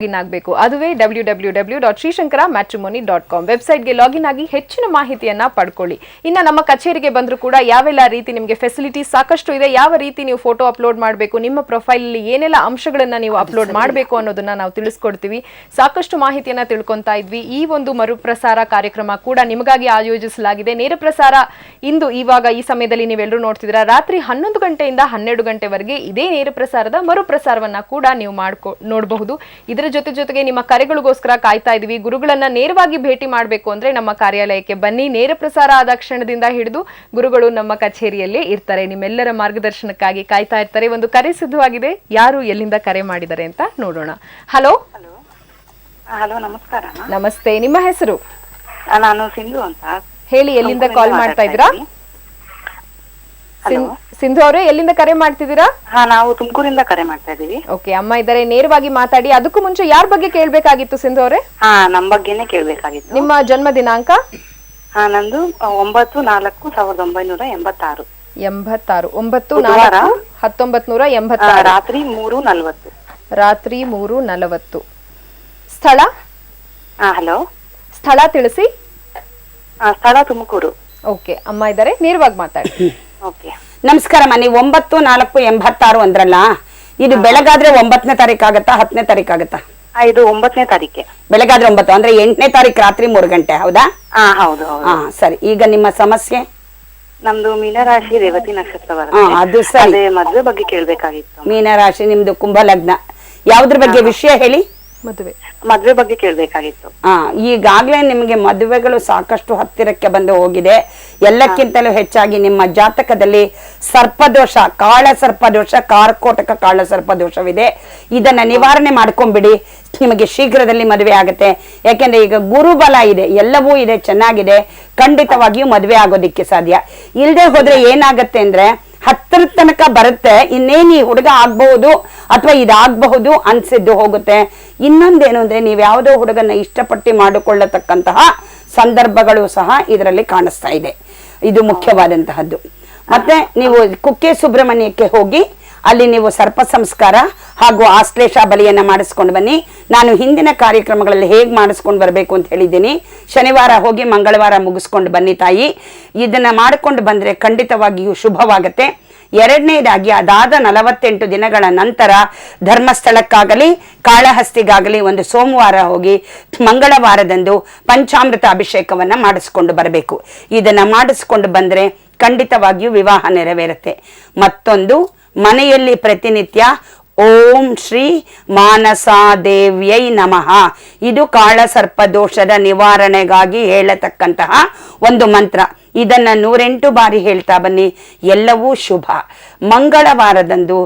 Login ಆಗಬೇಕು. ಅದುವೇ www.srishankaramatrimony.com ವೆಬ್ಸೈಟ್ಗೆ ಲಾಗಿನ್ ಆಗಿ ಹೆಚ್ಚಿನ ಮಾಹಿತಿಯನ್ನ ಪಡ್ಕೊಳ್ಳಿ. ಇನ್ನು ನಮ್ಮ ಕಚೇರಿಗೆ ಬಂದರೂ ಕೂಡ ಯಾವೆಲ್ಲ ರೀತಿ ನಿಮಗೆ ಫೆಸಿಲಿಟೀಸ್ ಸಾಕಷ್ಟು ಇದೆ, ಯಾವ ರೀತಿ ನೀವು ಫೋಟೋ ಅಪ್ಲೋಡ್ ಮಾಡಬೇಕು, ನಿಮ್ಮ ಪ್ರೊಫೈಲ್ ಅಲ್ಲಿ ಏನೆಲ್ಲ ಅಂಶಗಳನ್ನ ನೀವು ಅಪ್ಲೋಡ್ ಮಾಡಬೇಕು ಅನ್ನೋದನ್ನ ನಾವು ತಿಳಿಸ್ಕೊಡ್ತೀವಿ. ಸಾಕಷ್ಟು ಮಾಹಿತಿಯನ್ನ ತಿಳ್ಕೊಂತಾ ಇದ್ವಿ. ಈ ಒಂದು ಮರುಪ್ರಸಾರ ಕಾರ್ಯಕ್ರಮ ಕೂಡ ನಿಮಗಾಗಿ ಆಯೋಜಿಸಲಾಗಿದೆ. ನೇರ ಪ್ರಸಾರ ಇವಾಗ ಈ ಸಮಯದಲ್ಲಿ ನೀವೆಲ್ಲರೂ ನೋಡ್ತಿದ್ದೀರಾ, ರಾತ್ರಿ 11 ಗಂಟೆಯಿಂದ 12 ಗಂಟೆವರೆಗೆ ಇದೇ ನೇರ ಪ್ರಸಾರದ ಮರುಪ್ರಸಾರವನ್ನ ಕೂಡ ನೀವು ನೋಡಬಹುದು. ಇದರ ಜೊತೆಗೆ ನಿಮ್ಮ ಕರೆಗಳಿಗೋಸ್ಕರ ಕಾಯ್ತಾ ಇದೀವಿ. ಗುರುಗಳನ್ನ ನೇರವಾಗಿ ಭೇಟಿ ಮಾಡಬೇಕು ಅಂದ್ರೆ ನಮ್ಮ ಕಾರ್ಯಾಲಯಕ್ಕೆ ಬನ್ನಿ. ನೇರ ಪ್ರಸಾರ ಆದ ಕ್ಷಣದಿಂದ ಹಿಡಿದು ಗುರುಗಳು ನಮ್ಮ ಕಚೇರಿಯಲ್ಲೇ ಇರ್ತಾರೆ, ನಿಮ್ಮೆಲ್ಲರ ಮಾರ್ಗದರ್ಶನಕ್ಕಾಗಿ ಕಾಯ್ತಾ ಇರ್ತಾರೆ. ಒಂದು ಕರೆ ಸಿದ್ಧವಾಗಿದೆ, ಯಾರು ಎಲ್ಲಿಂದ ಕರೆ ಮಾಡಿದ್ದಾರೆ ಅಂತ ನೋಡೋಣ. ಹಲೋ ಹಲೋ, ನಮಸ್ಕಾರ. ನಮಸ್ತೆ, ನಿಮ್ಮ ಹೆಸರು? ನಾನು ಸಿಂಧು ಅಂತ. ಹೇಳಿ, ಎಲ್ಲಿಂದ ಕಾಲ್ ಮಾಡ್ತಾ ಇದ್ದೀರಾ? ಸಿಂಧು ಅವರೇ, ಎಲ್ಲಿಂದ ಕರೆ ಮಾಡ್ತಿದ್ದೀರಾ? ನಾವು ತುಮಕೂರಿಂದ ಕರೆ ಮಾಡ್ತಾ ಇದೀವಿ. ಓಕೆ, ಅಮ್ಮ ಇದ್ದಾರೆ, ನೇರವಾಗಿ ಮಾತಾಡಿ. ಅದಕ್ಕೂ ಮುಂಚೆ ಯಾರ ಬಗ್ಗೆ ಕೇಳ್ಬೇಕಾಗಿತ್ತು ಸಿಂಧು ಅವರೇ? ನಮ್ ಬಗ್ಗೆನೇ ಕೇಳ್ಬೇಕಾಗಿತ್ತು. ನಿಮ್ಮ ಜನ್ಮ ದಿನಾಂಕ? ನಂದು 9/4/1986. 9/4/1986. ರಾತ್ರಿ 3:40. ರಾತ್ರಿ 3:40. ಸ್ಥಳ? ಹಲೋ, ಸ್ಥಳ ತಿಳಿಸಿ. ಸ್ಥಳ ತುಮಕೂರು. ಓಕೆ, ಅಮ್ಮ ಇದ್ದಾರೆ, ನೇರವಾಗಿ ಮಾತಾಡಿ. ಓಕೆ, ನಮಸ್ಕಾರಮ್ಮ. ನೀವು 9/4/86 ಅಂದ್ರಲ್ಲ, ಇದು ಬೆಳಗಾದ್ರೆ 9ನೇ ತಾರೀಕು ಆಗತ್ತಾ 10ನೇ ತಾರೀಕು ಆಗತ್ತಾ? ಇದು 9ನೇ ತಾರೀಕೆ. ಬೆಳಗಾದ್ರೆ 9 ಅಂದ್ರೆ 8ನೇ ತಾರೀಕು ರಾತ್ರಿ 3 ಗಂಟೆ, ಹೌದಾ? ಹೌದು. ಸರಿ, ಈಗ ನಿಮ್ಮ ಸಮಸ್ಯೆ? ನಮ್ದು ಮೀನರಾಶಿ ರೇವತಿ ನಕ್ಷತ್ರ ಅದು ಸರಿ. ಮದ್ವೆ ಬಗ್ಗೆ ಕೇಳ್ಬೇಕಾಗಿತ್ತು. ಮೀನರಾಶಿ ನಿಮ್ದು ಕುಂಭ ಲಗ್ನ. ಯಾವ್ದ್ರ ಬಗ್ಗೆ ವಿಷಯ ಹೇಳಿ? ಮದ್ವೆ ಬಗ್ಗೆ ಕೇಳ್ಬೇಕಾಗಿತ್ತು. ಈಗಾಗ್ಲೇ ನಿಮ್ಗೆ ಮದುವೆಗಳು ಸಾಕಷ್ಟು ಹತ್ತಿರಕ್ಕೆ ಬಂದು ಹೋಗಿದೆ. ಎಲ್ಲಕ್ಕಿಂತಲೂ ಹೆಚ್ಚಾಗಿ ನಿಮ್ಮ ಜಾತಕದಲ್ಲಿ ಸರ್ಪದೋಷ, ಕಾಳ ಸರ್ಪದೋಷ, ಕಾರ್ಕೋಟಕ ಕಾಳ ಸರ್ಪದೋಷವಿದೆ. ಇದನ್ನ ನಿವಾರಣೆ ಮಾಡ್ಕೊಂಡ್ಬಿಡಿ, ನಿಮಗೆ ಶೀಘ್ರದಲ್ಲಿ ಮದುವೆ ಆಗುತ್ತೆ. ಯಾಕೆಂದ್ರೆ ಈಗ ಗುರುಬಲ ಇದೆ, ಎಲ್ಲವೂ ಇದೆ, ಚೆನ್ನಾಗಿದೆ. ಖಂಡಿತವಾಗಿಯೂ ಮದುವೆ ಆಗೋದಿಕ್ಕೆ ಸಾಧ್ಯ. ಇಲ್ಲದೆ ಹೋದ್ರೆ ಏನಾಗತ್ತೆ ಅಂದ್ರೆ 10ರ ತನಕ ಬರುತ್ತೆ, ಇನ್ನೇನು ಈ ಹುಡುಗ ಆಗ್ಬಹುದು ಅಥವಾ ಇದಾಗಬಹುದು ಅನ್ಸಿದ್ದು ಹೋಗುತ್ತೆ. ಇನ್ನೊಂದೇನು ಅಂದ್ರೆ ನೀವು ಯಾವುದೋ ಹುಡುಗನ ಇಷ್ಟಪಟ್ಟು ಮಾಡಿಕೊಳ್ಳತಕ್ಕಂತಹ ಸಂದರ್ಭಗಳು ಸಹ ಇದರಲ್ಲಿ ಕಾಣಿಸ್ತಾ ಇದೆ. ಇದು ಮುಖ್ಯವಾದಂತಹದ್ದು. ಮತ್ತೆ ನೀವು ಕುಕ್ಕೆ ಸುಬ್ರಹ್ಮಣ್ಯಕ್ಕೆ ಹೋಗಿ ಅಲ್ಲಿ ನೀವು ಸರ್ಪ ಸಂಸ್ಕಾರ ಹಾಗೂ ಆಶ್ಲೇಷ ಬಲಿಯನ್ನ ಮಾಡಿಸ್ಕೊಂಡು ಬನ್ನಿ. ನಾನು ಹಿಂದಿನ ಕಾರ್ಯಕ್ರಮಗಳಲ್ಲಿ ಹೇಗೆ ಮಾಡಿಸ್ಕೊಂಡು ಬರಬೇಕು ಅಂತ ಹೇಳಿದ್ದೀನಿ. ಶನಿವಾರ ಹೋಗಿ ಮಂಗಳವಾರ ಮುಗಿಸ್ಕೊಂಡು ಬನ್ನಿ ತಾಯಿ. ಇದನ್ನ ಮಾಡಿಕೊಂಡು ಬಂದ್ರೆ ಖಂಡಿತವಾಗಿಯೂ ಶುಭವಾಗತ್ತೆ. ಎರಡನೇದಾಗಿ ಅದಾದ 48 ದಿನಗಳ ನಂತರ ಧರ್ಮಸ್ಥಳಕ್ಕಾಗಲಿ ಕಾಳಹಸ್ತಿಗಾಗಲಿ ಒಂದು ಸೋಮವಾರ ಹೋಗಿ ಮಂಗಳವಾರದಂದು ಪಂಚಾಮೃತ ಅಭಿಷೇಕವನ್ನ ಮಾಡಿಸ್ಕೊಂಡು ಬರಬೇಕು. ಇದನ್ನ ಮಾಡಿಸ್ಕೊಂಡು ಬಂದ್ರೆ ಖಂಡಿತವಾಗಿಯೂ ವಿವಾಹ ನೆರವೇರುತ್ತೆ. ಮತ್ತೊಂದು, ಮನೆಯಲ್ಲಿ ಪ್ರತಿನಿತ್ಯ ಓಂ ಶ್ರೀ ಮಾನಸಾದೇವ್ಯೈ ನಮಃ, ಇದು ಕಾಳ ಸರ್ಪದೋಷದ ನಿವಾರಣೆಗಾಗಿ ಹೇಳತಕ್ಕಂತಹ ಒಂದು ಮಂತ್ರ. ಇದನ್ನ 108 ಬಾರಿ ಹೇಳ್ತಾ ಬನ್ನಿ, ಎಲ್ಲವೂ ಶುಭ. ಮಂಗಳವಾರದಂದು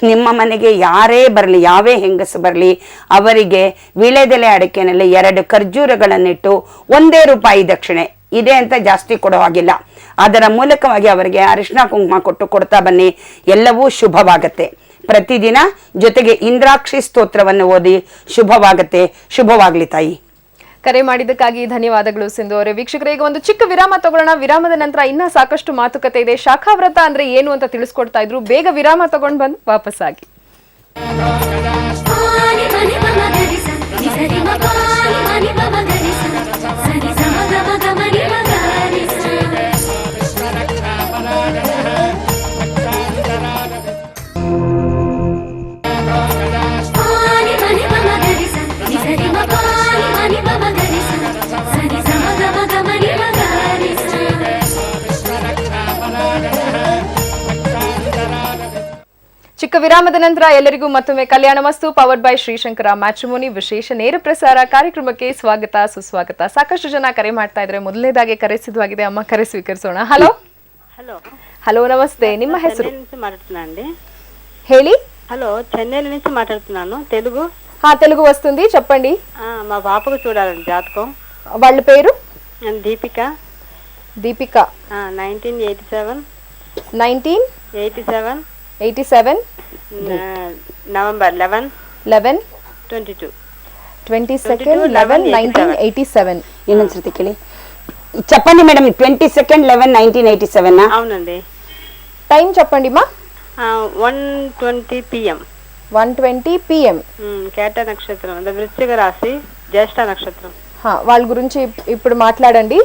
ನಿಮ್ಮ ಮನೆಗೆ ಯಾರೇ ಬರಲಿ, ಯಾವೇ ಹೆಂಗಸು ಬರಲಿ, ಅವರಿಗೆ ವೀಳ್ಯದೆಲೆ ಅಡಿಕೆನಲ್ಲಿ 2 ಖರ್ಜೂರಗಳನ್ನಿಟ್ಟು ₹1 ದಕ್ಷಿಣೆ ಇದೆ ಅಂತ ಜಾಸ್ತಿ ಕೊಡೋ ಹಾಗಿಲ್ಲ, ಅದರ ಮೂಲಕವಾಗಿ ಅವರಿಗೆ ಅರಿಶಿನ ಕುಂಕುಮ ಕೊಟ್ಟು ಕೊಡ್ತಾ ಬನ್ನಿ, ಎಲ್ಲವೂ ಶುಭವಾಗತ್ತೆ. ಪ್ರತಿದಿನ ಜೊತೆಗೆ ಇಂದ್ರಾಕ್ಷಿ ಸ್ತೋತ್ರವನ್ನು ಓದಿ ಶುಭವಾಗತ್ತೆ. ಶುಭವಾಗ್ಲಿ ತಾಯಿ. ಕರೆ ಮಾಡಿದ್ದಕ್ಕಾಗಿ ಧನ್ಯವಾದಗಳು ಸಿಂಧು ಅವರೇ. ವೀಕ್ಷಕರೇ, ಈಗ ಒಂದು ಚಿಕ್ಕ ವಿರಾಮ ತಗೊಳ್ಳೋಣ. ವಿರಾಮದ ನಂತರ ಇನ್ನ ಸಾಕಷ್ಟು ಮಾತುಕತೆ ಇದೆ. ಶಾಖಾವ್ರತ ಅಂದ್ರೆ ಏನು ಅಂತ ತಿಳಿಸ್ಕೊಡ್ತಾ ಇದ್ರು. ಬೇಗ ವಿರಾಮ ತಗೊಂಡು ಬಂದು ವಾಪಸ್ಸಾಗಿ. ಚಿಕ್ಕ ವಿರಾಮದ ನಂತರ ಎಲ್ಲರಿಗೂ ಮತ್ತೊಮ್ಮೆ ಕಲ್ಯಾಣ ಮಸ್ತು ಪವರ್ಡ್ ಬೈ ಶ್ರೀಶಂಕರ ಮ್ಯಾಟ್ರಿಮೋನಿ ವಿಶೇಷ ನೇರ ಪ್ರಸಾರ ಕಾರ್ಯಕ್ರಮಕ್ಕೆ ಸ್ವಾಗತ ಸುಸ್ವಾಗತ. ಸಾಕಷ್ಟು ಜನ ಕರೆ ಮಾಡ್ತಾ ಇದ್ರೆ, ಮೊದಲನೇದಾಗಿ ಕರೆ ಸಿದ್ಧವಾಗಿದೆ. ಅಮ್ಮ, ಕರೆ ಸ್ವೀಕರಿಸೋಣ. ಹಲೋ ಹಲೋ, నమస్తే, ನಿಮ್ಮ ಹೆಸರು? ಹೇಳಿ. హలో, చెన్నై నుంచి మాట్లాడుతున్నాను. తెలుగు? తెలుగు వస్తుంది, చెప్పండి. మా పాపకు చూడాలండి జాతకం. వాళ్ళ పేరు? దీపిక. దీపిక. 1987. 1987 నవంబర్ 22 1987. ಇನ್ನೊಂದ್ಸತಿ ಕೇಳಿ. చెప్పండి మేడం. 22/11/1987. అవునండి. టైం చెప్పండి మా. 1:20 PM. 1:20 PM. కేట నక్షత్రం అంటే వృశ్చిక రాశి జ్యేష్ఠ నక్షత్రం. వాళ్ళ గురించి ఇప్పుడు మాట్లాడండి.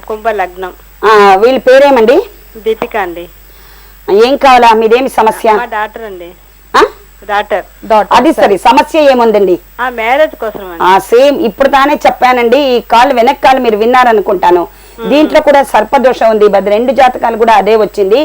కుంభ లగ్నం. వీళ్ళ పేరేమండి? దీపిక అండి. ఏం కావాలా? మీదేమి సమస్య? మా డాక్టర్ అండి. డాక్టర్. అది సరే, సమస్య ఏముందండి? మ్యారేజ్ కోసం అండి. సేమ్ ఇప్పుడు తానే చెప్పానండి. ఈ కాల్ వెనక్ కాల్ మీరు విన్నారనుకుంటాను. దీంట్లో కూడా సర్పదోషం ఉంది. 2 జాతకాలు కూడా అదే వచ్చింది.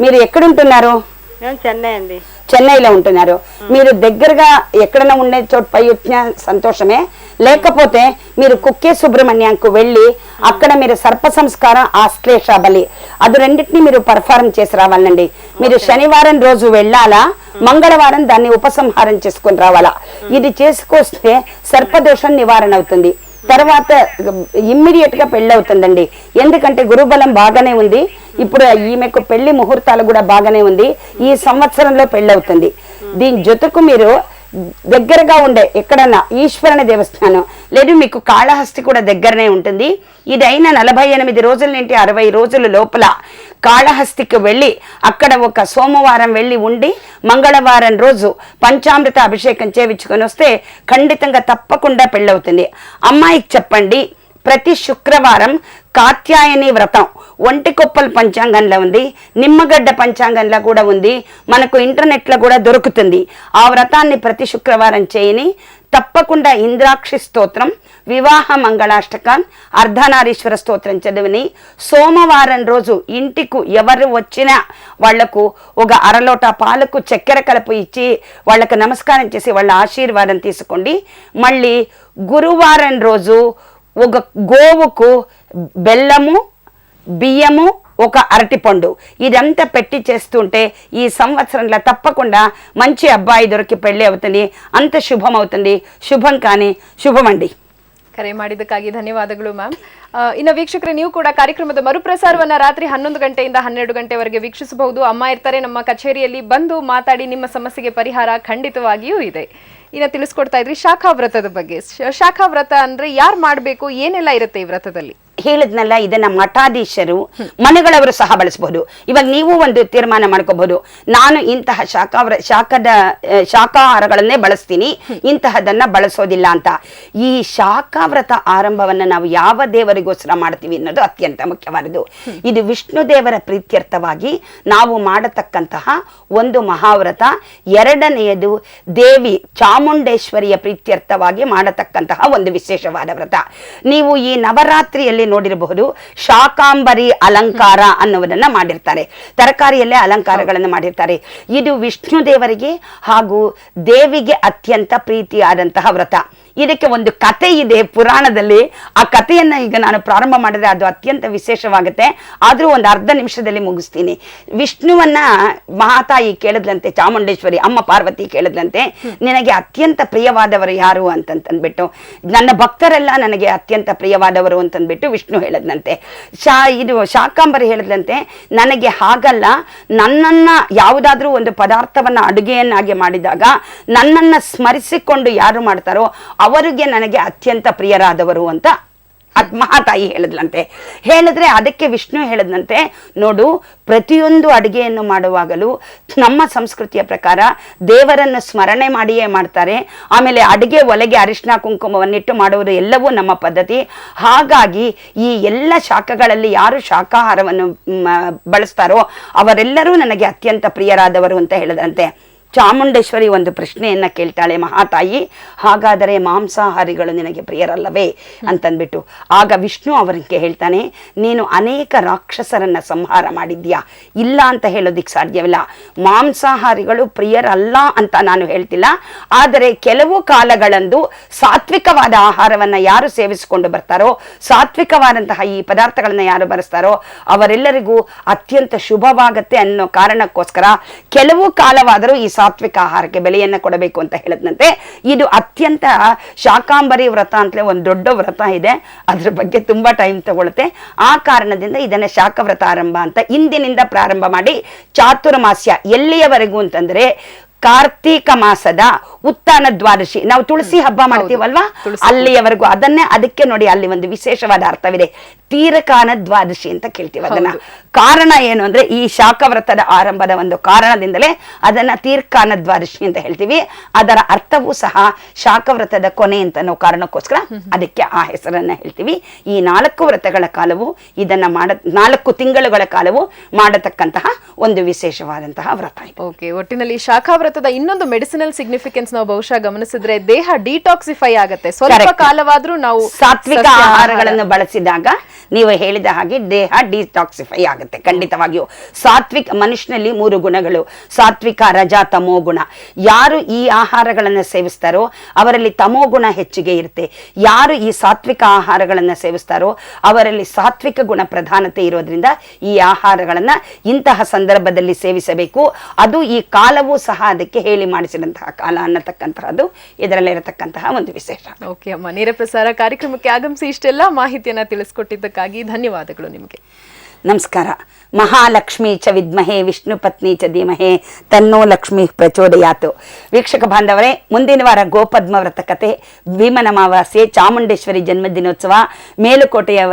మీరు ఎక్కడుంటున్నారు? మేము చెన్నై అండి. చెన్నైలో ఉంటున్నారు. మీరు దగ్గరగా ఎక్కడైనా ఉండే చోటు పై వచ్చిన సంతోషమే. లేకపోతే మీరు కుక్కే సుబ్రహ్మణ్యంకు వెళ్ళి అక్కడ మీరు సర్ప సంస్కారం, ఆశ్లేష బలి అది రెండింటిని మీరు పర్ఫార్మ్ చేసి రావాలండి. మీరు శనివారం రోజు వెళ్ళాలా, మంగళవారం దాన్ని ఉపసంహారం చేసుకొని రావాలా. ఇది చేసుకొస్తే సర్పదోషం నివారణ అవుతుంది. తర్వాత ఇమ్మీడియట్ గా పెళ్లి అవుతుందండి. ఎందుకంటే గురుబలం బాగానే ఉంది. ఇప్పుడు ఈమెకు పెళ్లి ముహూర్తాలు కూడా బాగానే ఉంది. ఈ సంవత్సరంలో పెళ్లి అవుతుంది. దీని జొతుకు మీరు దగ్గరగా ఉండే ఎక్కడన్నా ఈశ్వరుని దేవస్థానం లేదు, మీకు కాళహస్తి కూడా దగ్గరనే ఉంటుంది. ఇదైనా 48 రోజుల నుండి 60 రోజుల లోపల కాళహస్తికి వెళ్ళి అక్కడ ఒక సోమవారం వెళ్ళి ఉండి మంగళవారం రోజు పంచామృత అభిషేకం చేయించుకొని వస్తే ఖండితంగా తప్పకుండా పెళ్ళవుతుంది. అమ్మాయికి చెప్పండి, ప్రతి శుక్రవారం కాత్యాయని వ్రతం ఒంటికొప్పల పంచాంగంలో ఉంది, నిమ్మగడ్డ పంచాంగంలో కూడా ఉంది, మనకు ఇంటర్నెట్లో కూడా దొరుకుతుంది. ఆ వ్రతాన్ని ప్రతి శుక్రవారం చేయని తప్పకుండా ఇంద్రాక్షి స్తోత్రం, వివాహ మంగళాష్టకం, అర్ధనారీశ్వర స్తోత్రం చదివిని సోమవారం రోజు ఇంటికి ఎవరు వచ్చినా వాళ్లకు ఒక అరలోట పాలకు చక్కెర కలుపు ఇచ్చి వాళ్ళకు నమస్కారం చేసి వాళ్ళ ఆశీర్వాదం తీసుకోండి. మళ్ళీ గురువారం రోజు ఒక గోవుకు బెల్లము, బియ్యము, ఒక అరటిపండు ఇదంతా పెట్టి చేస్తుంటే ఈ సంవత్సరంలో తప్పకుండా మంచి అబ్బాయి దొరికి పెళ్లి అవుతుంది. అంత శుభం అవుతుంది. ಶುಭಂ ಕಾನಿ ಶುಭಮಂಡಿ. ಕರೆ ಮಾಡಿದ್ದಕ್ಕಾಗಿ ಧನ್ಯವಾದಗಳು ಮ್ಯಾಮ್. ಇನ್ನು ವೀಕ್ಷಕರೇ, ನೀವು ಕೂಡ ಕಾರ್ಯಕ್ರಮದ ಮರುಪ್ರಸಾರವನ್ನ ರಾತ್ರಿ 11 ಗಂಟೆಯಿಂದ 12 ಗಂಟೆವರೆಗೆ ವೀಕ್ಷಿಸಬಹುದು. ಅಮ್ಮ ಇರ್ತಾರೆ ನಮ್ಮ ಕಚೇರಿಯಲ್ಲಿ, ಬಂದು ಮಾತಾಡಿ ನಿಮ್ಮ ಸಮಸ್ಯೆಗೆ ಪರಿಹಾರ ಖಂಡಿತವಾಗಿಯೂ ಇದೆ. ಇನ್ನು ತಿಳಿಸ್ಕೊಡ್ತಾ ಇದ್ರಿ ಶಾಖಾ ವ್ರತದ ಬಗ್ಗೆ. ಶಾಖಾ ವ್ರತ ಅಂದ್ರೆ ಯಾರು ಮಾಡಬೇಕು, ಏನೆಲ್ಲ ಇರುತ್ತೆ ಈ ವ್ರತದಲ್ಲಿ? ಹೇಳಿದ್ನಲ್ಲ, ಇದನ್ನ ಮಠಾಧೀಶರು ಮನೆಗಳವರು ಸಹ ಬಳಸಬಹುದು. ಇವಾಗ ನೀವು ಒಂದು ತೀರ್ಮಾನ ಮಾಡ್ಕೋಬಹುದು, ನಾನು ಇಂತಹ ಶಾಖಾಹಾರಗಳನ್ನೇ ಬಳಸ್ತೀನಿ, ಇಂತಹದನ್ನ ಬಳಸೋದಿಲ್ಲ ಅಂತ. ಈ ಶಾಖಾವ್ರತ ಆರಂಭವನ್ನ ನಾವು ಯಾವ ದೇವರಿಗೋಸ್ಕರ ಮಾಡ್ತೀವಿ ಅನ್ನೋದು ಅತ್ಯಂತ ಮುಖ್ಯವಾದದ್ದು. ಇದು ವಿಷ್ಣು ದೇವರ ಪ್ರೀತ್ಯರ್ಥವಾಗಿ ನಾವು ಮಾಡತಕ್ಕಂತಹ ಒಂದು ಮಹಾವ್ರತ. ಎರಡನೆಯದು ದೇವಿ ಚಾಮುಂಡೇಶ್ವರಿಯ ಪ್ರೀತ್ಯರ್ಥವಾಗಿ ಮಾಡತಕ್ಕಂತಹ ಒಂದು ವಿಶೇಷವಾದ ವ್ರತ. ನೀವು ಈ ನವರಾತ್ರಿಯಲ್ಲಿ ನೋಡಿರಬಹುದು, ಶಾಕಾಂಬರಿ ಅಲಂಕಾರ ಅನ್ನುವುದನ್ನ ಮಾಡಿರ್ತಾರೆ. ತರಕಾರಿಯಲ್ಲೇ ಅಲಂಕಾರಗಳನ್ನು ಮಾಡಿರ್ತಾರೆ. ಇದು ವಿಷ್ಣು ದೇವರಿಗೆ ಹಾಗೂ ದೇವಿಗೆ ಅತ್ಯಂತ ಪ್ರೀತಿಯಾದಂತಹ ವ್ರತ. ಇದಕ್ಕೆ ಒಂದು ಕತೆ ಇದೆ ಪುರಾಣದಲ್ಲಿ. ಆ ಕಥೆಯನ್ನ ಈಗ ನಾನು ಪ್ರಾರಂಭ ಮಾಡಿದ್ರೆ ಅದು ಅತ್ಯಂತ ವಿಶೇಷವಾಗುತ್ತೆ. ಆದ್ರೂ ಒಂದು ಅರ್ಧ ನಿಮಿಷದಲ್ಲಿ ಮುಗಿಸ್ತೀನಿ. ವಿಷ್ಣುವನ್ನ ಮಹಾತಾಯಿ ಕೇಳಿದ್ಲಂತೆ, ಚಾಮುಂಡೇಶ್ವರಿ ಅಮ್ಮ ಪಾರ್ವತಿ ಕೇಳಿದ್ಲಂತೆ, ನಿನಗೆ ಅತ್ಯಂತ ಪ್ರಿಯವಾದವರು ಯಾರು ಅಂತಂದ್ಬಿಟ್ಟು. ನನ್ನ ಭಕ್ತರೆಲ್ಲ ನನಗೆ ಅತ್ಯಂತ ಪ್ರಿಯವಾದವರು ಅಂತಂದ್ಬಿಟ್ಟು ವಿಷ್ಣು ಹೇಳಿದ್ನಂತೆ. ಇದು ಶಾಕಾಂಬರಿ ಹೇಳಿದ್ಲಂತೆ, ನನಗೆ ಹಾಗಲ್ಲ, ನನ್ನನ್ನ ಯಾವುದಾದ್ರೂ ಒಂದು ಪದಾರ್ಥವನ್ನ ಅಡುಗೆಯನ್ನಾಗಿ ಮಾಡಿದಾಗ ನನ್ನನ್ನ ಸ್ಮರಿಸಿಕೊಂಡು ಯಾರು ಮಾಡ್ತಾರೋ ಅವರಿಗೆ ನನಗೆ ಅತ್ಯಂತ ಪ್ರಿಯರಾದವರು ಅಂತ ಮಹಾತಾಯಿ ಹೇಳಿದ್ಲಂತೆ. ಹೇಳಿದ್ರೆ ಅದಕ್ಕೆ ವಿಷ್ಣು ಹೇಳಿದ್ನಂತೆ, ನೋಡು, ಪ್ರತಿಯೊಂದು ಅಡುಗೆಯನ್ನು ಮಾಡುವಾಗಲೂ ನಮ್ಮ ಸಂಸ್ಕೃತಿಯ ಪ್ರಕಾರ ದೇವರನ್ನು ಸ್ಮರಣೆ ಮಾಡಿಯೇ ಮಾಡ್ತಾರೆ. ಆಮೇಲೆ ಅಡುಗೆ ಒಲೆಗೆ ಅರಿಶಿನ ಕುಂಕುಮವನ್ನಿಟ್ಟು ಮಾಡುವುದು ಎಲ್ಲವೂ ನಮ್ಮ ಪದ್ಧತಿ. ಹಾಗಾಗಿ ಈ ಎಲ್ಲ ಶಾಖಗಳಲ್ಲಿ ಯಾರು ಶಾಖಾಹಾರವನ್ನು ಬಳಸ್ತಾರೋ ಅವರೆಲ್ಲರೂ ನನಗೆ ಅತ್ಯಂತ ಪ್ರಿಯರಾದವರು ಅಂತ ಹೇಳಿದಂತೆ. ಚಾಮುಂಡೇಶ್ವರಿ ಒಂದು ಪ್ರಶ್ನೆಯನ್ನ ಕೇಳ್ತಾಳೆ ಮಹಾತಾಯಿ, ಹಾಗಾದರೆ ಮಾಂಸಾಹಾರಿಗಳು ನಿನಗೆ ಪ್ರಿಯರಲ್ಲವೇ ಅಂತಂದ್ಬಿಟ್ಟು. ಆಗ ವಿಷ್ಣು ಅವರಿಗೆ ಹೇಳ್ತಾನೆ, ನೀನು ಅನೇಕ ರಾಕ್ಷಸರನ್ನ ಸಂಹಾರ ಮಾಡಿದ್ಯಾ, ಇಲ್ಲ ಅಂತ ಹೇಳೋದಿಕ್ ಸಾಧ್ಯವಿಲ್ಲ. ಮಾಂಸಾಹಾರಿಗಳು ಪ್ರಿಯರಲ್ಲ ಅಂತ ನಾನು ಹೇಳ್ತಿಲ್ಲ, ಆದರೆ ಕೆಲವು ಕಾಲಗಳಂದು ಸಾತ್ವಿಕವಾದ ಆಹಾರವನ್ನ ಯಾರು ಸೇವಿಸಿಕೊಂಡು ಬರ್ತಾರೋ, ಸಾತ್ವಿಕವಾದಂತಹ ಈ ಪದಾರ್ಥಗಳನ್ನ ಯಾರು ಬರೆಸ್ತಾರೋ ಅವರೆಲ್ಲರಿಗೂ ಅತ್ಯಂತ ಶುಭವಾಗತ್ತೆ ಅನ್ನೋ ಕಾರಣಕ್ಕೋಸ್ಕರ ಕೆಲವು ಕಾಲವಾದರೂ ಈ ಸಾತ್ವಿಕ ಆಹಾರಕ್ಕೆ ಬೆಲೆಯನ್ನು ಕೊಡಬೇಕು ಅಂತ ಹೇಳಿದ್ನಂತೆ. ಇದು ಅತ್ಯಂತ ಶಾಕಾಂಬರಿ ವ್ರತ ಅಂತಲೇ ಒಂದು ದೊಡ್ಡ ವ್ರತ ಇದೆ. ಅದ್ರ ಬಗ್ಗೆ ತುಂಬಾ ಟೈಮ್ ತಗೊಳುತ್ತೆ. ಆ ಕಾರಣದಿಂದ ಇದನ್ನ ಶಾಖವ್ರತ ಆರಂಭ ಅಂತ ಇಂದಿನಿಂದ ಪ್ರಾರಂಭ ಮಾಡಿ ಚಾತುರ್ಮಾಸ್ಯ ಎಲ್ಲಿಯವರೆಗೂ ಅಂತಂದ್ರೆ ಕಾರ್ತೀಕ ಮಾಸದ ಉತ್ಥಾನ ದ್ವಾದಶಿ, ನಾವು ತುಳಸಿ ಹಬ್ಬ ಮಾಡ್ತೀವಲ್ವಾ, ಅಲ್ಲಿಯವರೆಗೂ ಅದಕ್ಕೆ ನೋಡಿ ಅಲ್ಲಿ ಒಂದು ವಿಶೇಷವಾದ ಅರ್ಥವಿದೆ. ತೀರಕಾನ ದ್ವಾದಶಿ ಅಂತ ಕೇಳ್ತೀವಿ ಅದನ್ನ. ಕಾರಣ ಏನು ಅಂದ್ರೆ ಈ ಶಾಖವ್ರತದ ಆರಂಭದ ಒಂದು ಕಾರಣದಿಂದಲೇ ಅದನ್ನ ತೀರ್ಕಾನ ದ್ವಾದಶಿ ಅಂತ ಹೇಳ್ತೀವಿ. ಅದರ ಅರ್ಥವೂ ಸಹ ಶಾಖವ್ರತದ ಕೊನೆ ಅಂತ ಅನ್ನೋ ಕಾರಣಕ್ಕೋಸ್ಕರ ಅದಕ್ಕೆ ಆ ಹೆಸರನ್ನ ಹೇಳ್ತೀವಿ. ಈ 4 ವ್ರತಗಳ ಕಾಲವು ಇದನ್ನ 4 ತಿಂಗಳುಗಳ ಕಾಲವು ಮಾಡತಕ್ಕಂತಹ ಒಂದು ವಿಶೇಷವಾದಂತಹ ವ್ರತ ಇದು. ಓಕೆ, ಒಟ್ಟಿನಲ್ಲಿ ಶಾಖಾವ್ರತದ ಇನ್ನೊಂದು ಮೆಡಿಸಿನಲ್ ಸಿಗ್ನಿಫಿಕೆನ್ಸ್ ನಾವು ಬಹುಶಃ ಗಮನಿಸಿದ್ರೆ ದೇಹ ಡಿಟಾಕ್ಸಿಫೈ ಆಗುತ್ತೆ. ಸ್ವಲ್ಪ ಕಾಲವಾದ್ರೂ ನಾವು ಸಾತ್ವಿಕ ಆಹಾರಗಳನ್ನು ಬಳಸಿದಾಗ ನೀವು ಹೇಳಿದ ಹಾಗೆ ದೇಹ ಡಿಟಾಕ್ಸಿಫೈ ಆಗುತ್ತೆ ಖಂಡಿತವಾಗಿಯೂ. ಸಾತ್ವಿಕ ಮನುಷ್ಯನಲ್ಲಿ 3 ಗುಣಗಳು, ಸಾತ್ವಿಕ, ರಜ, ತಮೋ ಗುಣ. ಯಾರು ಈ ಆಹಾರಗಳನ್ನು ಸೇವಿಸ್ತಾರೋ ಅವರಲ್ಲಿ ತಮೋ ಗುಣ ಹೆಚ್ಚಿಗೆ ಇರುತ್ತೆ. ಯಾರು ಈ ಸಾತ್ವಿಕ ಆಹಾರಗಳನ್ನು ಸೇವಿಸ್ತಾರೋ ಅವರಲ್ಲಿ ಸಾತ್ವಿಕ ಗುಣ ಪ್ರಧಾನತೆ ಇರೋದ್ರಿಂದ ಈ ಆಹಾರಗಳನ್ನ ಇಂತಹ ಸಂದರ್ಭದಲ್ಲಿ ಸೇವಿಸಬೇಕು. ಅದು ಈ ಕಾಲವೂ ಸಹ ಅದಕ್ಕೆ ಹೇಳಿ ಮಾಡಿಸಿದಂತಹ ಕಾಲ ಅನ್ನತಕ್ಕಂತಹದ್ದು ಇದರಲ್ಲಿರತಕ್ಕಂತಹ ಒಂದು ವಿಶೇಷ. ಓಕೆ ಅಮ್ಮ, ನೇರ ಪ್ರಸಾರ ಕಾರ್ಯಕ್ರಮಕ್ಕೆ ಆಗಮಿಸಿ ಇಷ್ಟೆಲ್ಲ ಮಾಹಿತಿಯನ್ನ ತಿಳಿಸ್ಕೊಟ್ಟಿದ್ದಕ್ಕಾಗಿ ಧನ್ಯವಾದಗಳು ನಿಮಗೆ. ನಮಸ್ಕಾರ. ಮಹಾಲಕ್ಷ್ಮೀ ಚ ವಿದ್ಮಹೇ ವಿಷ್ಣು ಪತ್ನಿ ಚ ಧೀಮಹೇ ತನ್ನೋ ಲಕ್ಷ್ಮೀ ಪ್ರಚೋದಯಾತು. ವೀಕ್ಷಕ ಬಾಂಧವರೇ, ಮುಂದಿನ ವಾರ ಗೋಪದ್ಮ ವ್ರತ ಕಥೆ, ಭೀಮನ ಅಮಾವಾಸ್ಯೆ, ಚಾಮುಂಡೇಶ್ವರಿ ಜನ್ಮದಿನೋತ್ಸವ, ಮೇಲುಕೋಟೆಯ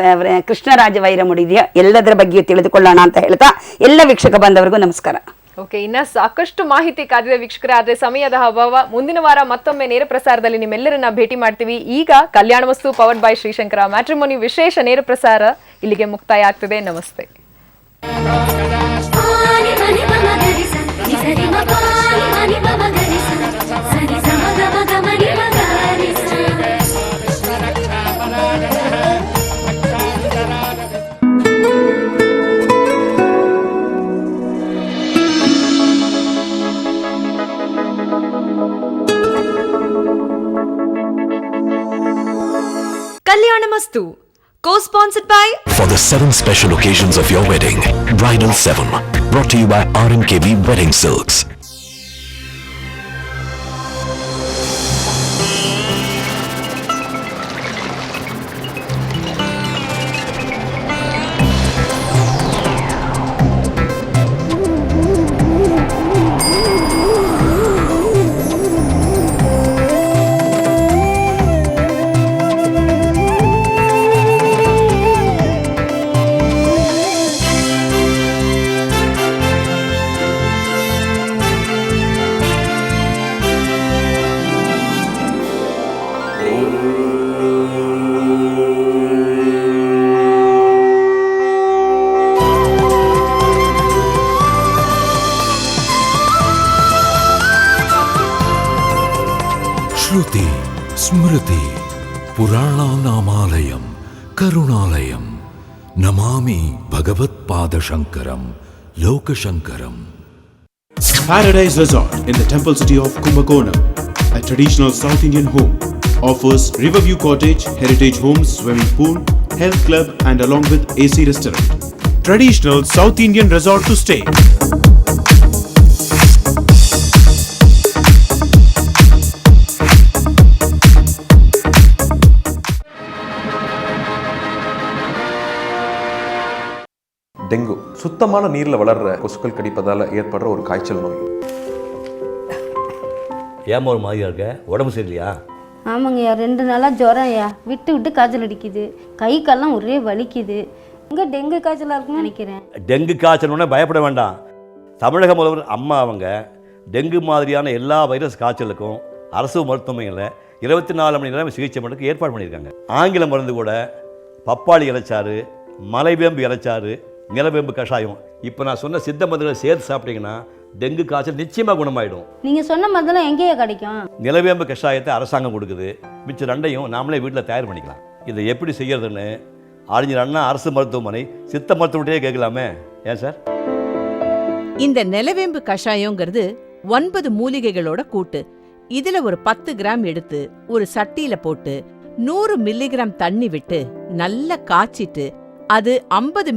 ಕೃಷ್ಣರಾಜ ವೈರಮುಡಿಯ ಎಲ್ಲದರ ಬಗ್ಗೆಯೂ ತಿಳಿದುಕೊಳ್ಳೋಣ ಅಂತ ಹೇಳ್ತಾ ಎಲ್ಲ ವೀಕ್ಷಕ ಬಾಂಧವರಿಗೂ ನಮಸ್ಕಾರ. ಓಕೆ, ಇನ್ನ ಸಾಕಷ್ಟು ಮಾಹಿತಿ ಕಾದಿದೆ ವೀಕ್ಷಕರೇ, ಆದ್ರೆ ಸಮಯದ ಅಭಾವ. ಮುಂದಿನ ವಾರ ಮತ್ತೊಮ್ಮೆ ನೇರ ಪ್ರಸಾರದಲ್ಲಿ ನಿಮ್ಮೆಲ್ಲರನ್ನ ಭೇಟಿ ಮಾಡ್ತೀವಿ. ಈಗ ಕಲ್ಯಾಣ ವಸ್ತು ಪವರ್ಡ್ ಬೈ ಶ್ರೀಶಂಕರ ಮ್ಯಾಟ್ರಿಮೋನಿ ವಿಶೇಷ ನೇರ ಪ್ರಸಾರ ಇಲ್ಲಿಗೆ ಮುಕ್ತಾಯ ಆಗ್ತದೆ. ನಮಸ್ತೆ. Kalyanamastu, co-sponsored by For the 7 special occasions of your wedding, Bridal 7, brought to you by RMKB Wedding Silks. Shruti Smriti पुराणानामालयं करुणालयं Namami भगवत्पादशंकरं लोकशंकरं. Paradise Resort in the temple city of Kumbakonam, a traditional South Indian home, offers Riverview Cottage, heritage homes, swimming pool, health club and along with AC restaurant. Traditional South Indian resort to stay. Dengue சுத்தமான நீரில் வளர்ற கொசுக்கள் கடிப்பதால் ஏற்படுற ஒரு காய்ச்சல் நோய். ஏமா ஒரு மாதிரியா இருக்க, உடம்பு சரியில்லையா? ஆமாங்கய்யா, 2 நாளாக ஜுரம் ஐயா, விட்டு விட்டு காய்ச்சல் அடிக்குது, கை கால்லாம் ஒரே வலிக்குது. இங்கே டெங்கு காய்ச்சலாக இருக்குன்னு நினைக்கிறேன். டெங்கு காய்ச்சல்னே பயப்பட வேண்டாம். தமிழக முதல்வர் அம்மா அவங்க டெங்கு மாதிரியான எல்லா வைரஸ் காய்ச்சலுக்கும் அரசு மருத்துவமனையில் 24 மணி நேரம் சிகிச்சை பண்ணுறதுக்கு ஏற்பாடு பண்ணியிருக்காங்க. ஆங்கில மருந்து கூட பப்பாளி இலைச்சாறு, மலைவேம்பு இலைச்சாறு, நிலவேம்பு கஷாயம், இப்போ நான் சொன்ன சித்த மருந்துகளை சேர்த்து சாப்பிட்டீங்கன்னா டெங்கு காய்ச்சல் நிச்சயமாக குணமாயிடும். நீங்கள் சொன்ன மருந்தெல்லாம் எங்கேயா கிடைக்கும்? நிலவேம்பு கஷாயத்தை அரசாங்கம் கொடுக்குது, மிச்சம் 2ஐயும் நாமளே வீட்டில் தயார் பண்ணிக்கலாம். இதை எப்படி செய்யறதுன்னு அறிஞர் அண்ணா அரசு மருத்துவமனை சித்த மருத்துவத்தையே கேட்கலாமே. ஏன் சார்? இந்த நிலவேம்பு கஷாயங்கிறது 9 மூலிகைகளோட கூட்டு. இதுல ஒரு 10 கிராம் எடுத்து ஒரு சட்டியில போட்டு 100 மில்லிகிராம் தண்ணி விட்டு நல்லா காய்ச்சிட்டு அது 50